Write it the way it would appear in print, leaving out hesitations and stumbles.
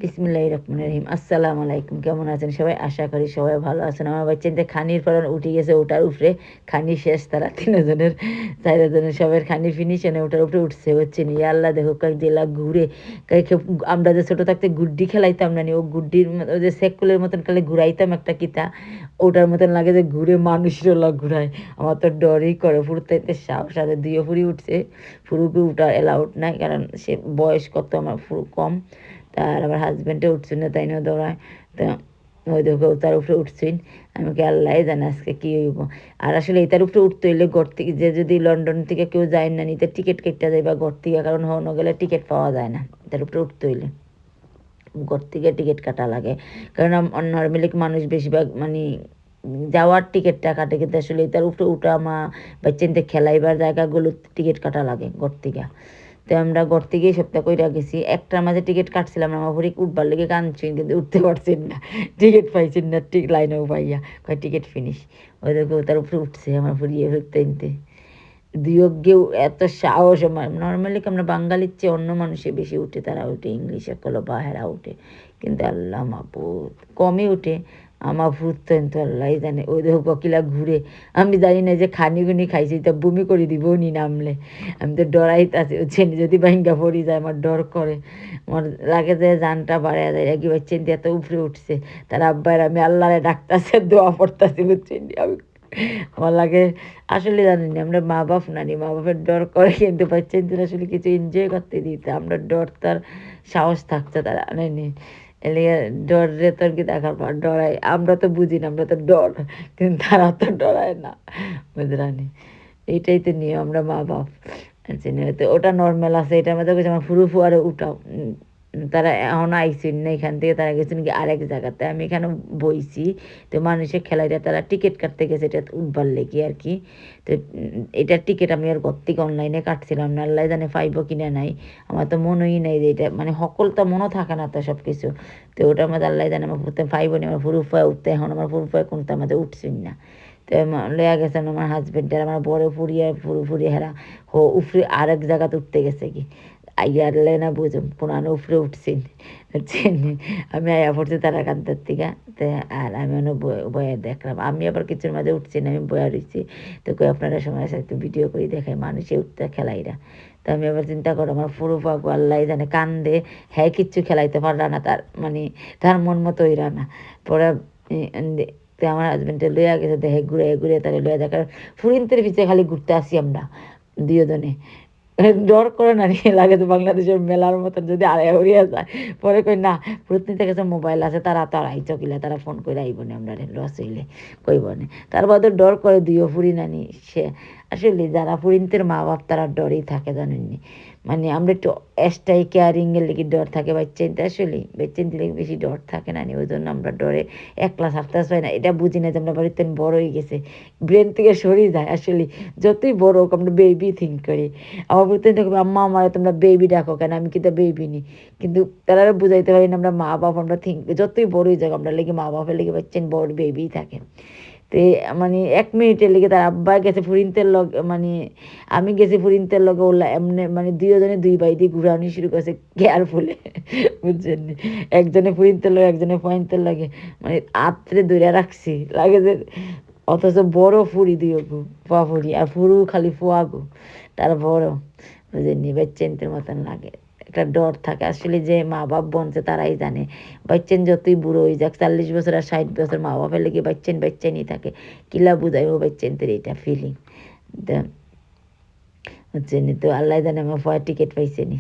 বিসমিল্লাহির রহমানির রহিম। আসসালামু আলাইকুম। কেমন আছেন সবাই? আশা করি সবাই ভালো আছেন। আমার বাচ্চাদের খানির পরান উঠে গেছে ওটার উপরে। খানি শেষ তারা ৩ জনের ৪ জনের সবার খানি ফিনিশ এনে ওটার উপরে উঠছে বুঝছেন। ইয়া আল্লাহ দেখো কয়েক জেলা ঘুরে আমরা যে ছোট থাকতে গুড্ডি খেলাইতাম না নি ও গুড্ডির ওই যে সেকুলের মতন খালি ঘুরাইতাম একটা কিতা ওটার মতন লাগে যে ঘুরে মানুষেরও লগ ঘুরায়। আমার তো ডরই করে ফুরুতাইতে সাহস আছে ২ ফুরি উঠছে। ফুরুকে উঠা এলাউড নাই কারণ সে বয়স কত আমার ফুরু কম। তার আবার হাজব্যান্ডে উঠছিল না তাই না দৌড়ায় তো ওই দেখো তার উপরে উঠছিন আমাকে আল্লাহ জানে আজকে কী হইব। আর আসলে এটার উপরে উঠতে হইলে ঘর থেকে যে যদি লন্ডন থেকে কেউ যায় না নিতে টিকিট কেটে যায় বা ঘর থেকে কারণ হওয়ানো গেলে টিকিট পাওয়া যায় না এটার উপরে উঠতে হইলে ঘর থেকে টিকিট কাটা লাগে কারণ নর্মালি মানুষ বেশিরভাগ মানে যাওয়ার টিকিটটা কাটে কিন্তু আসলে এটার উপরে উঠা বাচ্চাদের খেলাইবার জায়গাগুলো টিকিট কাটা লাগে ঘর থেকে। তো আমরা ঘর থেকেই সপ্তাহ কইরা গেছি একটার মাঝে টিকিট কাটছিলাম না আমার ভরি উঠবার লেগে কাঁদছি কিন্তু উঠতে পারছেন না টিকিট পাইছেন না ঠিক লাইনেও পাইয়া কয় টিকিট ফিনিশ ওই দেখো তার উপরে উঠছে আমার ভরিয়ে হইতে নিতে দুয়োগেও এত সাহস আমার নর্মালি আমরা বাঙালির চেয়ে অন্য মানুষে বেশি উঠে তারা উঠে ইংলিশে কলো বাহেরা উঠে কিন্তু আল্লাহ মাহবুব কমই উঠে আমার ভূত তো আল্লাহ জানে ওই দেখো ককিলা ঘুরে আমি জানি না যে খানি খুনি খাইছি তা বমি করে দিব নি নামলে আমি তো ডরাইতে আছি হচ্ছেন যদি ভাঙ্গা পড়ি যায় আমার ডর করে আমার লাগে যে জানটা বাড়ায় যায় একই বাচ্চেন এত উপরে উঠছে তার আব্বার আমি আল্লাহরে ডাকতেছে দোয়া পড়তেছি বুঝছেন আমি আমার লাগে আসলে জানেন আমরা মা বাপ নানি মা বাপের ডর করে কিন্তু বাচ্চাদের আসলে কিছু এনজয় করতে দিতে আমরা ডর তার সাহস থাকছে তারা নেই এলিয়ে ডর রে তোর কি দেখার পর ডরাই আমরা তো বুঝি না আমরা তো ডর কিন্তু তারা তো ডরায় না বুঝলানি এইটাই তো নিয়ে আমরা মা বাপ তো ওটা নর্মাল আছে এটার মধ্যে আমার ফুরু ফুয়ারে উঠাও তারা এখনও আইসেন না এখান থেকে তারা গেছেন কি আরেক জায়গাতে আমি এখানে বইছি তো মানুষের খেলাইটা তারা টিকিট কাটতে গেছে এটা উঠবার লেগে আর কি তো এটার টিকিট আমি আর ঘর থেকে অনলাইনে কাটছিলাম না আল্লাহ জানে পাইব কিনা নাই আমার তো মনেই নাই যে এটা মানে সকল তো মনও থাকে না তো সব কিছু তো ওটার মধ্যে আল্লাহ জানে আমার ফুরতে পাইব নি আমার ফুরু ফুয়া উঠতে এখন আমার ফুরু ফুয়া কোনটা আমাদের উঠছেন না তো লয়া গেছেন আমার হাজব্যান্ডের আমার বড় ফুরিয়ে ফুরি হেরা উফরে আরেক জায়গাতে উঠতে গেছে কি আইয়ারলে না বুঝুম পুরানো উপরে উঠছি আমি আয়া পড়ছি তারা কান্তার থেকে তো আর আমি অনেক বয়া দেখলাম আমি আবার কিছুর মাঝে উঠছি না আমি বয়া রয়েছি তো কই আপনারা সময় আছে একটু ভিডিও করে দেখাই মানুষে উঠতে খেলাইরা তো আমি আবার চিন্তা করো আমার পুরো পাকু আল্লাহ জানে কান্দে হ্যাঁ কিচ্ছু খেলাইতে পারলা না তার মানে তার মন মতো হইরা না পরে তো আমার হাজব্যান্ডে লইয়া গেছে দেখে ঘুরে ঘুরে তাকে লইয়া দেখার ফুরিন্তের পিছিয়ে খালি ঘুরতে আসি আমরা দুজনে ডর করে না নিয়ে লাগে তো বাংলাদেশের মেলার মতন যদি আড়াই উড়িয়া যায় পরে কই না প্রতিনিধির কাছে মোবাইল আছে তারা তো আর আইচ কিলা তারা ফোন করে আইব না আমরা লস হইলে কইব না তার বাদে ডর করে দিও ফুরি নানি সে আসলে যারা ফুরিনতের মা বাপ তারা ডরেই থাকে জানেননি মানে আমরা একটু এক্সট্রাই কেয়ারিংয়ের লেগে ডর থাকে বাচ্চাইতে আসলে বাচ্চাইতে লেগে বেশি ডর থাকে না ওই জন্য আমরা ডরে একলা থাকতে হয় না এটা বুঝি না যে আমরা বাড়িতে বড় হয়ে গেছে ব্রেন থেকে সরিয়ে যায় আসলে যতই বড় হোক আমরা বেবি থিঙ্ক করি আমার বলতে দেখবে আম্মা আমার তোমরা বেবি ডাকো কেন আমি কিন্তু বেবি নি কিন্তু তারা বুঝাইতে পারি না আমরা মা বাপ আমরা থিঙ্ক যতই বড়ই যাক আমরা লেগে মা বাপের লেগে বাচ্চেন বড় বেবি থাকে তো মানে ১ মিনিটের লেগে তার আব্বা গেছে ফুরিনতের লগ মানে আমি গেছি ফুরিনতের লগে ওলা এমনি মানে দুজনে ২ বাই দিয়ে ঘুরানি শুরু করছে কেয়ারফুলে বুঝছেন একজনে ফুরিনতের লগে একজনে ফুয়াইনতের লাগে মানে আত্রে ধরে রাখছি লাগে যে অথচ বড় ফুরি দিও গো ফুয়া ফুরি আর ফুরু খালি ফুয়া গো তার বড় বুঝেননি বাচ্চেনদের মতন লাগে একটা ডর থাকে আসলে যে মা বাপ বনছে তারাই জানে বাচ্চেন যতই বুড়ো হয়ে যাক ৪০ বছর আর ৬০ বছর মা বাপের লেগে বাচ্চেনই থাকে কিলা বুঝাইব বাচ্চেনদের এটা ফিলিং বুঝছেন তো আল্লাহ জানে আমার ভয় টিকিট পাইছে নি